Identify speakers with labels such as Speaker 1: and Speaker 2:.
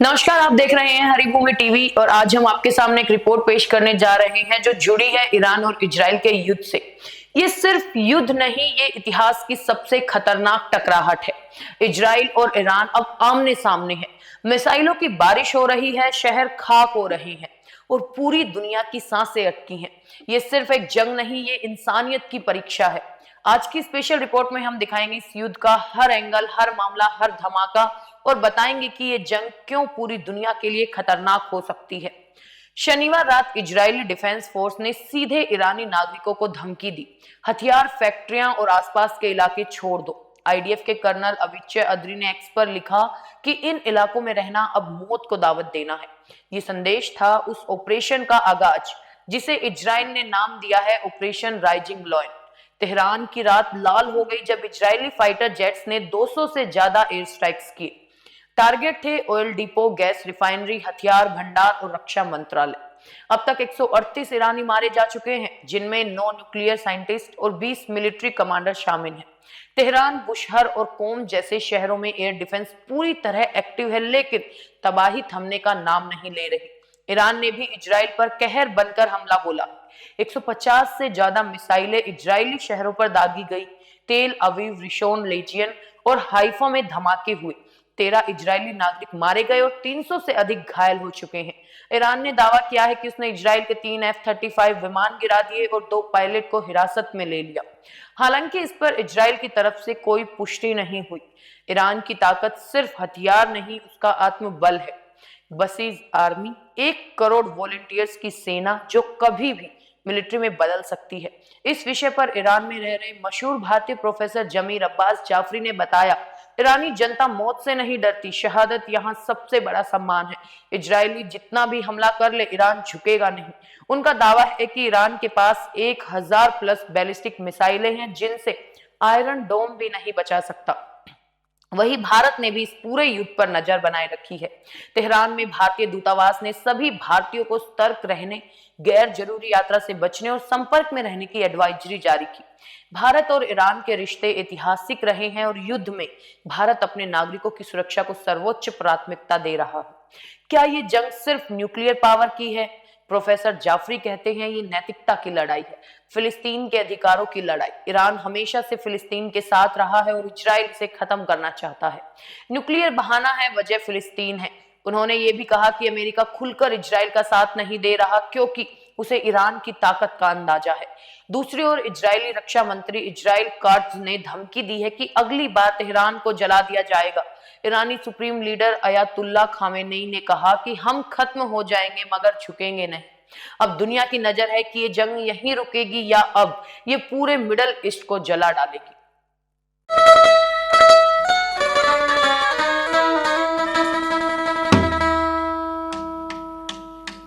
Speaker 1: नमस्कार, आप देख रहे हैं हरिभूमि टीवी और आज हम आपके सामने एक रिपोर्ट पेश करने जा रहे हैं जो जुड़ी है ईरान और इजराइल के युद्ध से। ये सिर्फ युद्ध नहीं, ये इतिहास की सबसे खतरनाक टकराहट है। इजराइल और ईरान अब आमने सामने है, मिसाइलों की बारिश हो रही है, शहर खाक हो रहे हैं और पूरी दुनिया की सांसें अटकी हैं। ये सिर्फ एक जंग नहीं, ये इंसानियत की परीक्षा है। आज की स्पेशल रिपोर्ट में हम दिखाएंगे इस युद्ध का हर एंगल, हर मामला, हर धमाका और बताएंगे कि ये जंग क्यों पूरी दुनिया के लिए खतरनाक हो सकती है। शनिवार रात इजरायली डिफेंस फोर्स ने सीधे ईरानी नागरिकों को धमकी दी, हथियार फैक्ट्रियां और आसपास के इलाके छोड़ दो। आईडीएफ के कर्नल अविचय अद्री ने एक्स पर लिखा कि इन इलाकों में रहना अब मौत को दावत देना है। ये संदेश था उस ऑपरेशन का आगाज जिसे इजराइल ने नाम दिया है ऑपरेशन राइजिंग लॉयन। तेहरान की रात लाल हो गई जब इजरायली फाइटर जेट्स ने 200 से ज्यादा एयर स्ट्राइक्स किए। टारगेट थे ऑयल डिपो, गैस रिफाइनरी, हथियार भंडार और रक्षा मंत्रालय। अब तक 138 ईरानी मारे जा चुके हैं, जिनमें 9 न्यूक्लियर साइंटिस्ट और 20 मिलिट्री कमांडर शामिल हैं। तेहरान, बुशहर और कोम जैसे शहरों में एयर डिफेंस पूरी तरह एक्टिव है, लेकिन तबाही थमने का नाम नहीं ले रही। ईरान ने भी इजराइल पर कहर बनकर हमला बोला। 150 से ज्यादा मिसाइलें इजरायली शहरों पर दागी गई। तेल अवीव, रिशोन लेजियन और हाइफा में धमाके हुए। 13 इजरायली नागरिक मारे गए और 300 से अधिक घायल हो चुके हैं। ईरान ने दावा किया है कि उसने इजराइल के 3 F-35 विमान गिरा दिए और 2 पायलट को हिरासत में ले लिया। हालांकि इस पर इजराइल की तरफ से कोई पुष्टि नहीं हुई। ईरान की ताकत सिर्फ हथियार नहीं, उसका आत्मबल है। बसीज आर्मी, 1 करोड़ वॉलंटियर्स की सेना जो कभी भी मिलिट्री में बदल सकती है। इस विषय पर ईरान में रह रहे मशहूर भारतीय प्रोफेसर जमीर अब्बास जाफरी ने बताया, ईरानी जनता मौत से नहीं डरती, शहादत यहाँ सबसे बड़ा सम्मान है। इजरायली जितना भी हमला कर ले, ईरान झुकेगा नहीं। उनका दावा है कि ईरान के पास 1000 प्लस बैलिस्टिक मिसाइलें हैं, जिनसे आयरन डोम भी नहीं बचा सकता। वही भारत ने भी इस पूरे युद्ध पर नजर बनाए रखी है। तेहरान में भारतीय दूतावास ने सभी भारतीयों को सतर्क रहने, गैर जरूरी यात्रा से बचने और संपर्क में रहने की एडवाइजरी जारी की। भारत और ईरान के रिश्ते ऐतिहासिक रहे हैं और युद्ध में भारत अपने नागरिकों की सुरक्षा को सर्वोच्च प्राथमिकता दे रहा है। क्या ये जंग सिर्फ न्यूक्लियर पावर की है? प्रोफेसर जाफरी कहते हैं ये नैतिकता की लड़ाई है, फिलिस्तीन के अधिकारों की लड़ाई। ईरान हमेशा से फिलिस्तीन के साथ रहा है और इजराइल से खत्म करना चाहता है। न्यूक्लियर बहाना है, वजह फिलिस्तीन है। उन्होंने ये भी कहा कि अमेरिका खुलकर इजराइल का साथ नहीं दे रहा क्योंकि उसे ईरान की ताकत का अंदाजा है। दूसरी ओर इजरायली रक्षा मंत्री इजराइल काट्ज ने धमकी दी है कि अगली बार तेहरान को जला दिया जाएगा। ईरानी सुप्रीम लीडर अयातुल्ला खामेनेई ने कहा कि हम खत्म हो जाएंगे मगर झुकेंगे नहीं। अब दुनिया की नजर है कि ये जंग यहीं रुकेगी या अब ये पूरे मिडल ईस्ट को जला डालेगी।